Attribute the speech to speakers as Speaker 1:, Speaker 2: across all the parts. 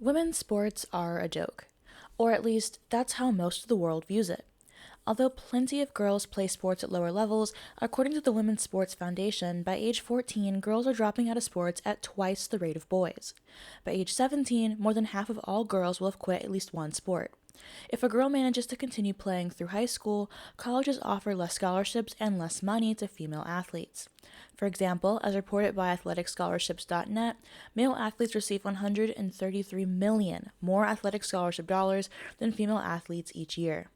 Speaker 1: Women's sports are a joke, or at least that's how most of the world views it. Although plenty of girls play sports at lower levels, according to the Women's Sports Foundation, by age 14, girls are dropping out of sports at twice the rate of boys. By age 17, more than half of all girls will have quit at least one sport. If a girl manages to continue playing through high school, colleges offer less scholarships and less money to female athletes. For example, as reported by athleticscholarships.net, male athletes receive 133 million more athletic scholarship dollars than female athletes each year.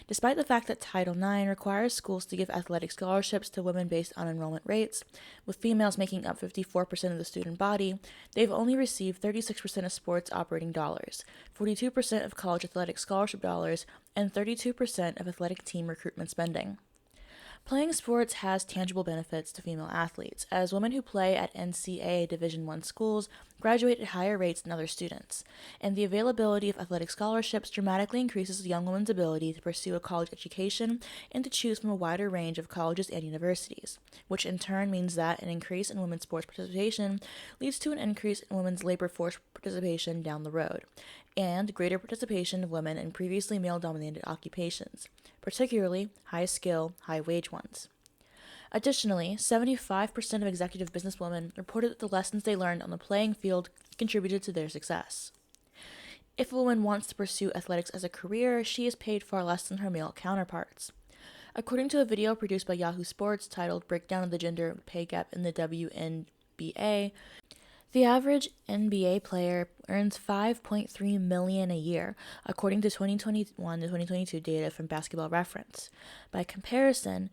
Speaker 1: Despite the fact that Title IX requires schools to give athletic scholarships to women based on enrollment rates, with females making up 54% of the student body, they've only received 36% of sports operating dollars, 42% of college athletic scholarship dollars, and 32% of athletic team recruitment spending. Playing sports has tangible benefits to female athletes, as women who play at NCAA Division I schools graduate at higher rates than other students, and the availability of athletic scholarships dramatically increases a young woman's ability to pursue a college education and to choose from a wider range of colleges and universities, which in turn means that an increase in women's sports participation leads to an increase in women's labor force participation down the road, and greater participation of women in previously male-dominated occupations, particularly high-skill, high-wage ones. Additionally, 75% of executive businesswomen reported that the lessons they learned on the playing field contributed to their success. If a woman wants to pursue athletics as a career, she is paid far less than her male counterparts. According to a video produced by Yahoo Sports titled Breakdown of the Gender Pay Gap in the WNBA, the average NBA player earns $5.3 million a year, according to 2021 to 2022 data from Basketball Reference. By comparison,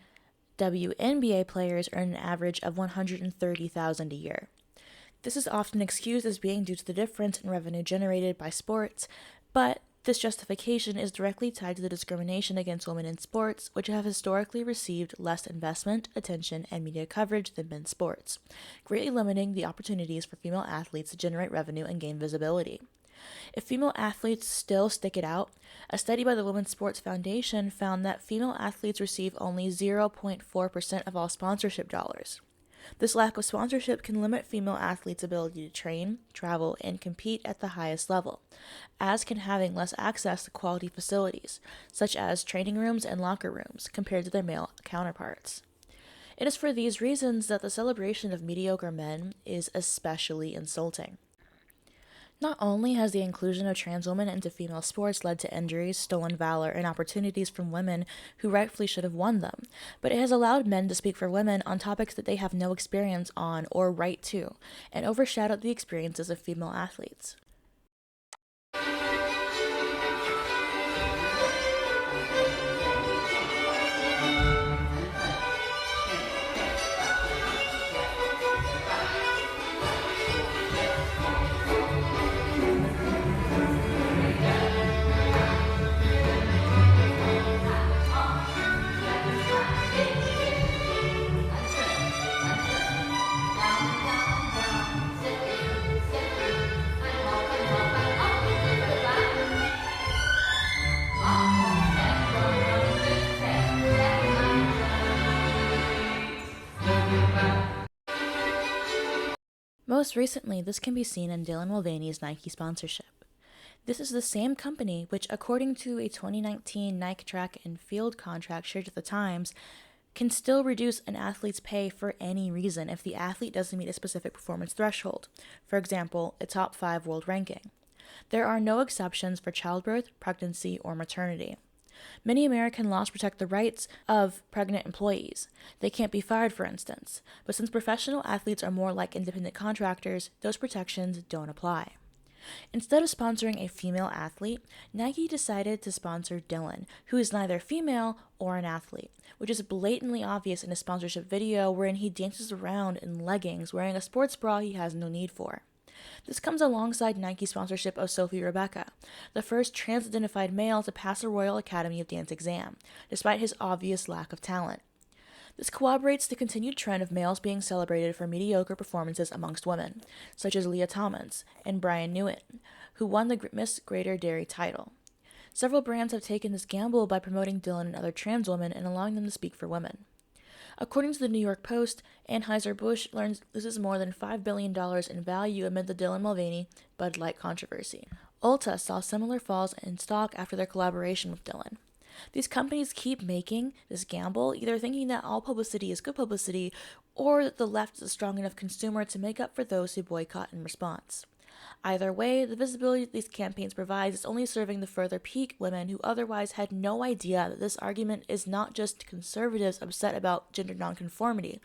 Speaker 1: WNBA players earn an average of $130,000 a year. This is often excused as being due to the difference in revenue generated by sports, but this justification is directly tied to the discrimination against women in sports, which have historically received less investment, attention, and media coverage than men's sports, greatly limiting the opportunities for female athletes to generate revenue and gain visibility. If female athletes still stick it out, a study by the Women's Sports Foundation found that female athletes receive only 0.4% of all sponsorship dollars. This lack of sponsorship can limit female athletes' ability to train, travel, and compete at the highest level, as can having less access to quality facilities, such as training rooms and locker rooms, compared to their male counterparts. It is for these reasons that the celebration of mediocre men is especially insulting. Not only has the inclusion of trans women into female sports led to injuries, stolen valor, and opportunities from women who rightfully should have won them, but it has allowed men to speak for women on topics that they have no experience on or right to, and overshadowed the experiences of female athletes. Most recently, this can be seen in Dylan Mulvaney's Nike sponsorship. This is the same company which, according to a 2019 Nike track and field contract shared with the Times, can still reduce an athlete's pay for any reason if the athlete doesn't meet a specific performance threshold, for example, a top 5 world ranking. There are no exceptions for childbirth, pregnancy, or maternity. Many American laws protect the rights of pregnant employees. They can't be fired, for instance, but since professional athletes are more like independent contractors, those protections don't apply. Instead of sponsoring a female athlete, Nike decided to sponsor Dylan, who is neither female or an athlete, which is blatantly obvious in his sponsorship video wherein he dances around in leggings wearing a sports bra he has no need for. This comes alongside Nike's sponsorship of Sophie Rebecca, the first trans-identified male to pass the Royal Academy of Dance exam, despite his obvious lack of talent. This corroborates the continued trend of males being celebrated for mediocre performances amongst women, such as Leah Thomas and Brian Newton, who won the Miss Greater Dairy title. Several brands have taken this gamble by promoting Dylan and other trans women and allowing them to speak for women. According to the New York Post, Anheuser-Busch loses more than $5 billion in value amid the Dillon-Mulvaney Bud Light controversy. Ulta saw similar falls in stock after their collaboration with Dillon. These companies keep making this gamble, either thinking that all publicity is good publicity, or that the left is a strong enough consumer to make up for those who boycott in response. Either way, the visibility these campaigns provide is only serving to further pique women who otherwise had no idea that this argument is not just conservatives upset about gender nonconformity,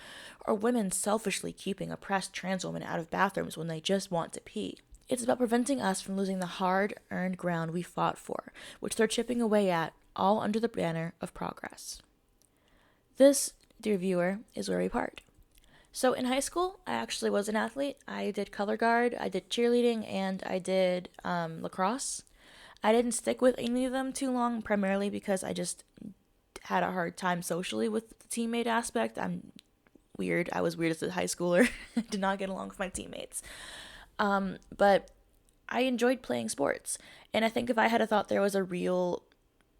Speaker 1: or women selfishly keeping oppressed trans women out of bathrooms when they just want to pee. It's about preventing us from losing the hard-earned ground we fought for, which they're chipping away at, all under the banner of progress. This, dear viewer, is where we part. So in high school, I actually was an athlete. I did color guard, I did cheerleading, and I did lacrosse. I didn't stick with any of them too long, primarily because I just had a hard time socially with the teammate aspect. I'm weird. I was weird as a high schooler. I did not get along with my teammates. But I enjoyed playing sports. And I think if I had thought there was a real,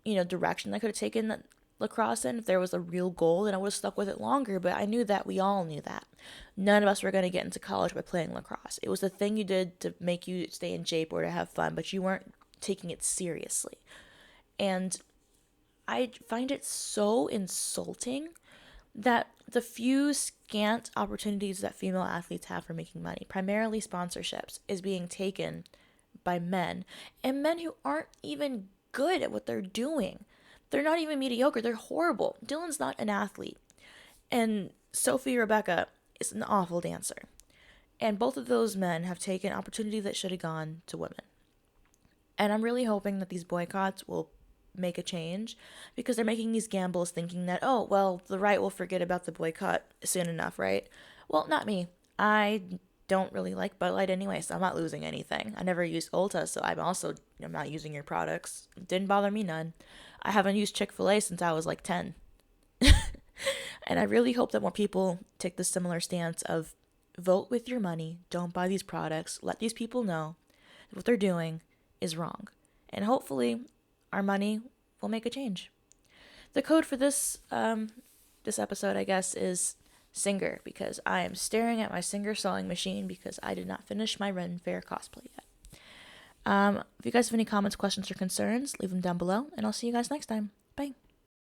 Speaker 1: direction I could have taken lacrosse in, if there was a real goal, then I would have stuck with it longer. But I knew that. We all knew that. None of us were going to get into college by playing lacrosse. It was the thing you did to make you stay in shape or to have fun, but you weren't taking it seriously. And I find it so insulting that the few scant opportunities that female athletes have for making money, primarily sponsorships, is being taken by men, and men who aren't even good at what they're doing. They're not even mediocre. They're horrible. Dylan's not an athlete. And Sophie Rebecca is an awful dancer. And both of those men have taken opportunities that should have gone to women. And I'm really hoping that these boycotts will make a change, because they're making these gambles thinking that, oh, well, the right will forget about the boycott soon enough, right? Well, not me. I don't really like Bud Light anyway, so I'm not losing anything. I never used Ulta, so I'm not using your products. Didn't bother me none. I haven't used Chick-fil-A since I was like 10. And I really hope that more people take the similar stance of vote with your money, don't buy these products, let these people know that what they're doing is wrong. And hopefully our money will make a change. The code for this episode, I guess, is Singer, because I am staring at my Singer sewing machine because I did not finish my Ren Fair cosplay yet. If you guys have any comments, questions, or concerns, leave them down below, and I'll see you guys next time. Bye.